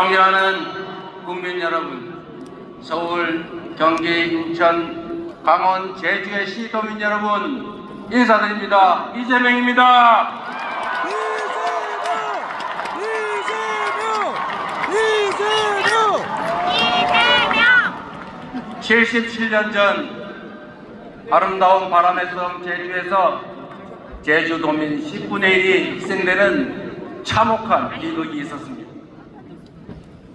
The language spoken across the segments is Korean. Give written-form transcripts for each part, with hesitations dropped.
존경하는 국민 여러분, 서울, 경기, 인천, 강원, 제주의 시도민 여러분 인사드립니다. 이재명입니다. 이재명! 77년 전 아름다운 바람의 섬 제주에서 제주도민 10분의 1이 희생되는 참혹한 비극이 있었습니다.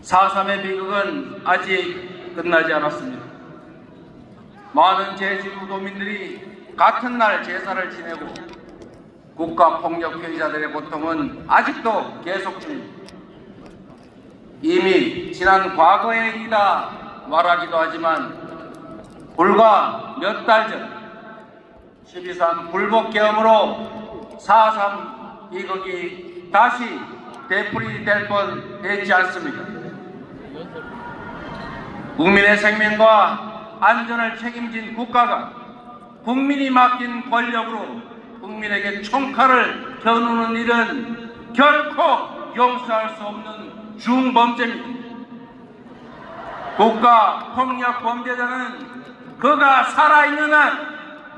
4.3의 비극은 아직 끝나지 않았습니다. 많은 제주도민들이 같은 날 제사를 지내고 국가폭력 피해자들의 고통은 아직도 계속 중입니다. 이미 지난 과거의 일이다 말하기도 하지만 불과 몇 달 전 12.3 불복계엄으로 4.3 비극이 다시 되풀이될 뻔했지 않습니까? 국민의 생명과 안전을 책임진 국가가 국민이 맡긴 권력으로 국민에게 총칼을 겨누는 일은 결코 용서할 수 없는 중범죄입니다. 국가 폭력 범죄자는 그가 살아있는 한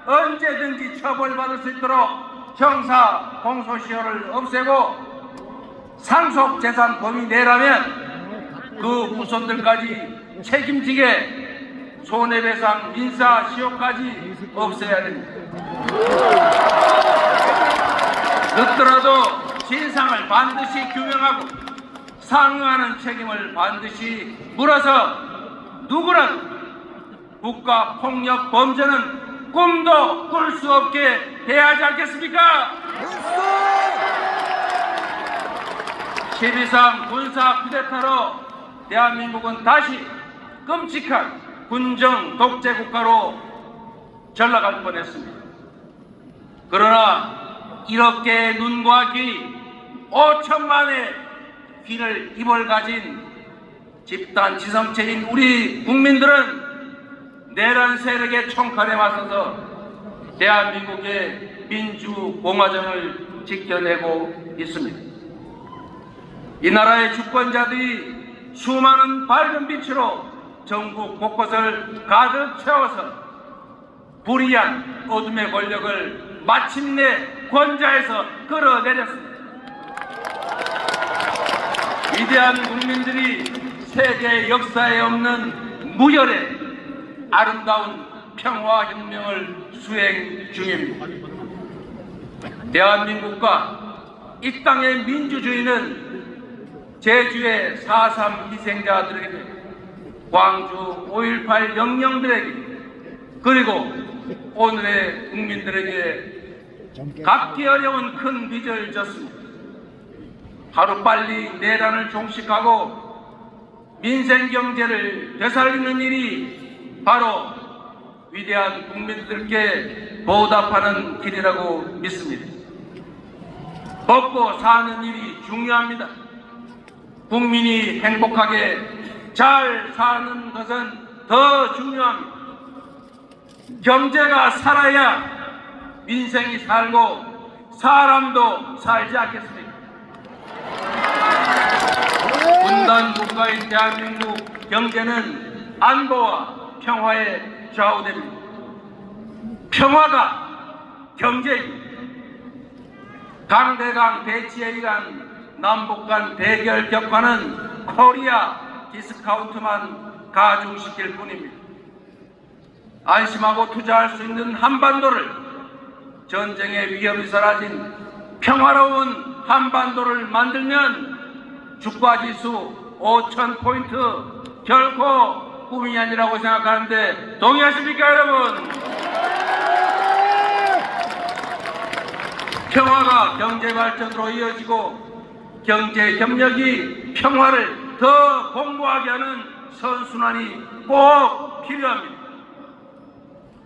언제든지 처벌받을 수 있도록 형사 공소시효를 없애고 상속재산 범위 내라면 그 후손들까지 책임지게 손해배상 민사시효까지 없애야 됩니다. 늦더라도 진상을 반드시 규명하고 상응하는 책임을 반드시 물어서 누구라도 국가폭력 범죄는 꿈도 꿀 수 없게 해야 하지 않겠습니까? 12.3 군사 쿠데타로 대한민국은 다시 끔찍한 군정 독재 국가로 전락할 뻔했습니다. 그러나 이렇게 눈과 귀 5천만의 귀를 입을 가진 집단 지성체인 우리 국민들은 내란 세력의 총칼에 맞서서 대한민국의 민주공화정을 지켜내고 있습니다. 이 나라의 주권자들이 수많은 밝은 빛으로 전국 곳곳을 가득 채워서 불의한 어둠의 권력을 마침내 권좌에서 끌어내렸습니다. 위대한 국민들이 세계 역사에 없는 무혈의 아름다운 평화혁명을 수행 중입니다. 대한민국과 이 땅의 민주주의는 제주의 4.3 희생자들에게, 광주 5.18 영령들에게, 그리고 오늘의 국민들에게 갚기 어려운 큰 빚을 졌습니다. 하루빨리 내란을 종식하고 민생경제를 되살리는 일이 바로 위대한 국민들께 보답하는 길이라고 믿습니다. 먹고 사는 일이 중요합니다. 국민이 행복하게 잘 사는 것은 더 중요합니다. 경제가 살아야 민생이 살고 사람도 살지 않겠습니까? 분단 국가인 대한민국 경제는 안보와 평화에 좌우됩니다. 평화가 경제입니다. 강대강 대치에 의한 남북 간 대결 격화는 코리아 디스카운트만 가중시킬 뿐입니다. 안심하고 투자할 수 있는 한반도를, 전쟁의 위협이 사라진 평화로운 한반도를 만들면 주가지수 5,000포인트 결코 꿈이 아니라고 생각하는데 동의하십니까, 여러분? 평화가 경제발전으로 이어지고 경제협력이 평화를 더 공고하게 하는 선순환이 꼭 필요합니다.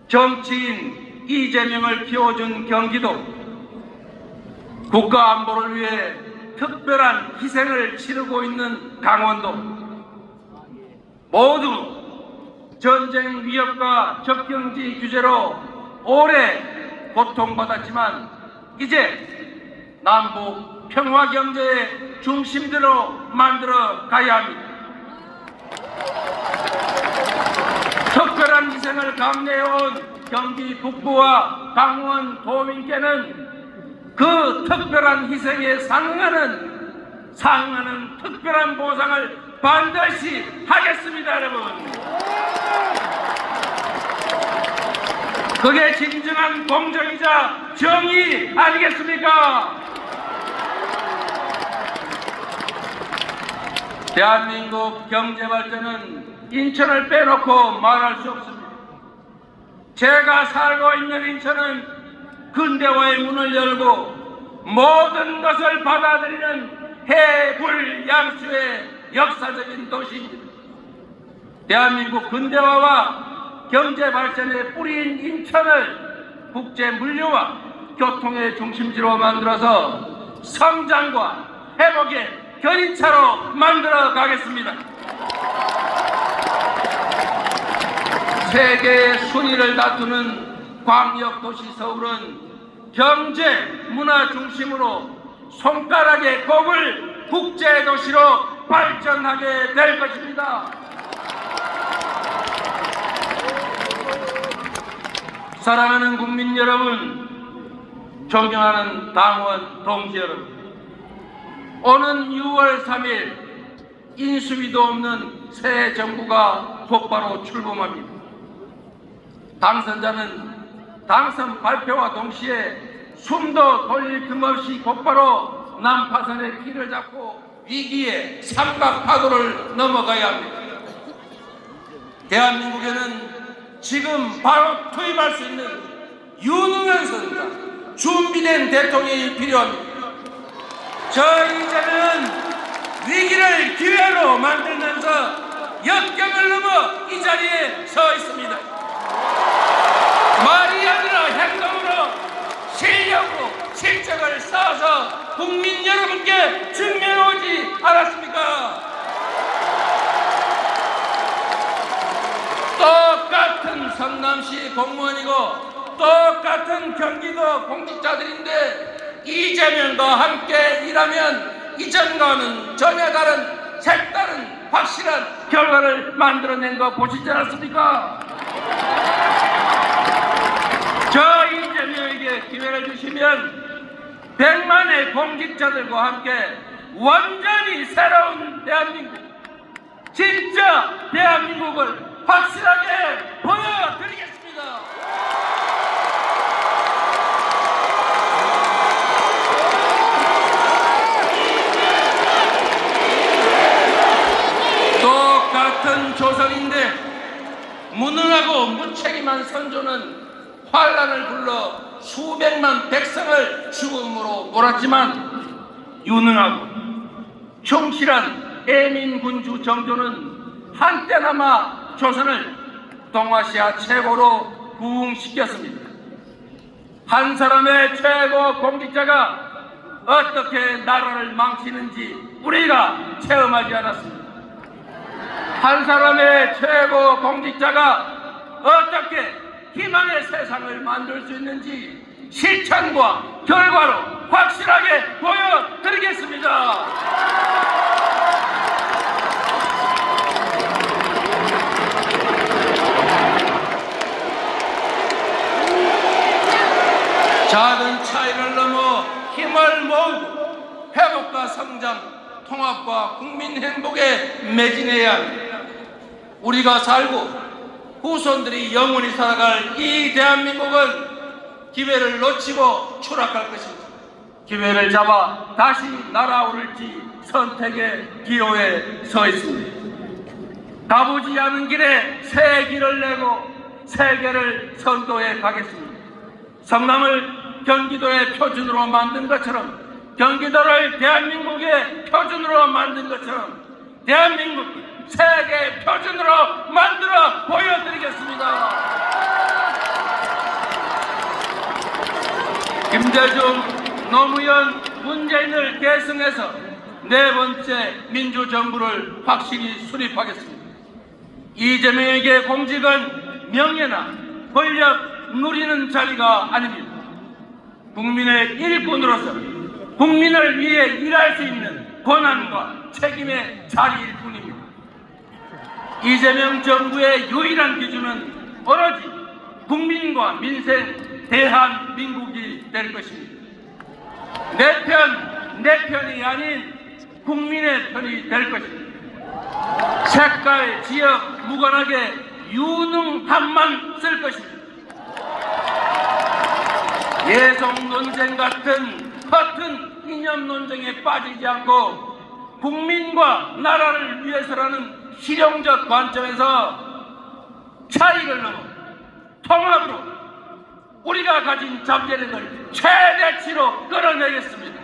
정치인 이재명을 키워준 경기도, 국가 안보를 위해 특별한 희생을 치르고 있는 강원도, 모두 전쟁 위협과 접경지 규제로 오래 고통받았지만 이제 남북 평화 경제의 중심대로 만들어 가야 합니다. 특별한 희생을 감내해온 경기 북부와 강원 도민께는 그 특별한 희생에 상응하는 특별한 보상을 반드시 하겠습니다, 여러분. 그게 진정한 공정이자 정의 아니겠습니까? 대한민국 경제발전은 인천을 빼놓고 말할 수 없습니다. 제가 살고 있는 인천은 근대화의 문을 열고 모든 것을 받아들이는 해불양수의 역사적인 도시입니다. 대한민국 근대화와 경제발전의 뿌리인 인천을 국제 물류와 교통의 중심지로 만들어서 성장과 회복의 견인차로 만들어 가겠습니다. 세계의 순위를 다투는 광역도시 서울은 경제, 문화 중심으로 손가락에 꼽을 국제도시로 발전하게 될 것입니다. 사랑하는 국민 여러분, 존경하는 당원 동지 여러분, 오는 6월 3일 인수위도 없는 새 정부가 곧바로 출범합니다. 당선자는 당선 발표와 동시에 숨도 돌릴 틈 없이 곧바로 난파선의 길을 잡고 위기의 삼각파도를 넘어가야 합니다. 대한민국에는 지금 바로 투입할 수 있는 유능한 선자, 준비된 대통령이 필요합니다. 이제는 위기를 기회로 만들면서 역경을 넘어 이 자리에 서 있습니다. 말이 아니라 행동으로 실력으로 실적을 쌓아서 국민 여러분께 증명해오지 않았습니까? 똑같은 성남시 공무원이고 똑같은 경기도 공직자들인데 이재명과 함께 일하면 이전과는 전혀 다른 색다른 확실한 결과를 만들어낸 거 보시지 않았습니까? 저 이재명에게 기회를 주시면 100만의 공직자들과 함께 완전히 새로운 대한민국, 진짜 대한민국을 확실하게 보여드리겠습니다. 똑같은 조선인데 무능하고 무책임한 선조는 환란을 불러 수백만 백성을 죽음으로 몰았지만 유능하고 충실한 애민군주 정조는 한때나마 조선을 동아시아 최고로 부흥시켰습니다. 한 사람의 최고 공직자가 어떻게 나라를 망치는지 우리가 체험하지 않았습니다. 한 사람의 최고 공직자가 어떻게 희망의 세상을 만들 수 있는지 실천과 결과로 확실하게 보여드리겠습니다. 작은 차이를 넘어 힘을 모으고 회복과 성장, 통합과 국민 행복에 매진해야 합니다. 우리가 살고 후손들이 영원히 살아갈 이 대한민국은 기회를 놓치고 추락할 것입니다. 기회를 잡아 다시 날아오를지 선택의 기로에 서 있습니다. 가보지 않은 길에 새 길을 내고 세계를 선도해 가겠습니다. 성남을 경기도의 표준으로 만든 것처럼, 경기도를 대한민국의 표준으로 만든 것처럼 대한민국 세계 표준으로 만들어 보여드리겠습니다. 김대중, 노무현, 문재인을 계승해서 네 번째 민주정부를 확실히 수립하겠습니다. 이재명에게 공직은 명예나 권력 누리는 자리가 아닙니다. 국민의 일꾼으로서 국민을 위해 일할 수 있는 권한과 책임의 자리일 뿐입니다. 이재명 정부의 유일한 기준은 오로지 국민과 민생 대한민국이 될 것입니다. 내 편이 아닌 국민의 편이 될 것입니다. 색깔, 지역 무관하게 유능함만 쓸 것입니다. 예속 논쟁 같은 허튼 이념 논쟁에 빠지지 않고 국민과 나라를 위해서라는 실용적 관점에서 차이를 넘어 통합으로 우리가 가진 잠재력을 최대치로 끌어내겠습니다.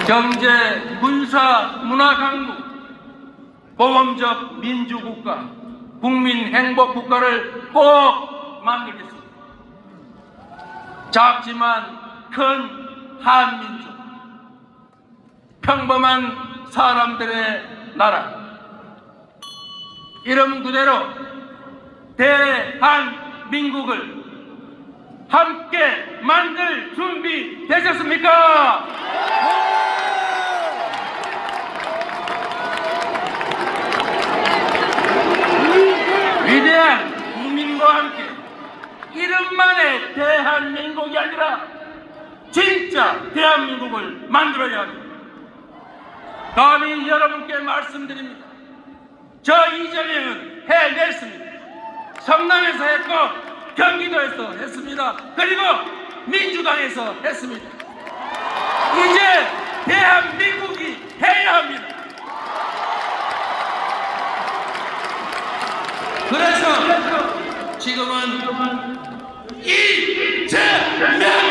경제, 군사, 문화 강국, 보험적 민주국가, 국민 행복국가를 꼭 만들겠습니다. 작지만 큰 한민족, 평범한 사람들의 나라, 이름 그대로 대한민국을 함께 만들 준비 되셨습니까? 위대한 국민과 함께 이름만의 대한민국이 아니라 진짜 대한민국을 만들어야 합니다. 감히 여러분께 말씀드립니다. 저 이재명은 해냈습니다. 성남에서 했고 경기도에서 했습니다. 그리고 민주당에서 했습니다. 이제 대한민국이 해야 합니다. 그래서 지금은 이재명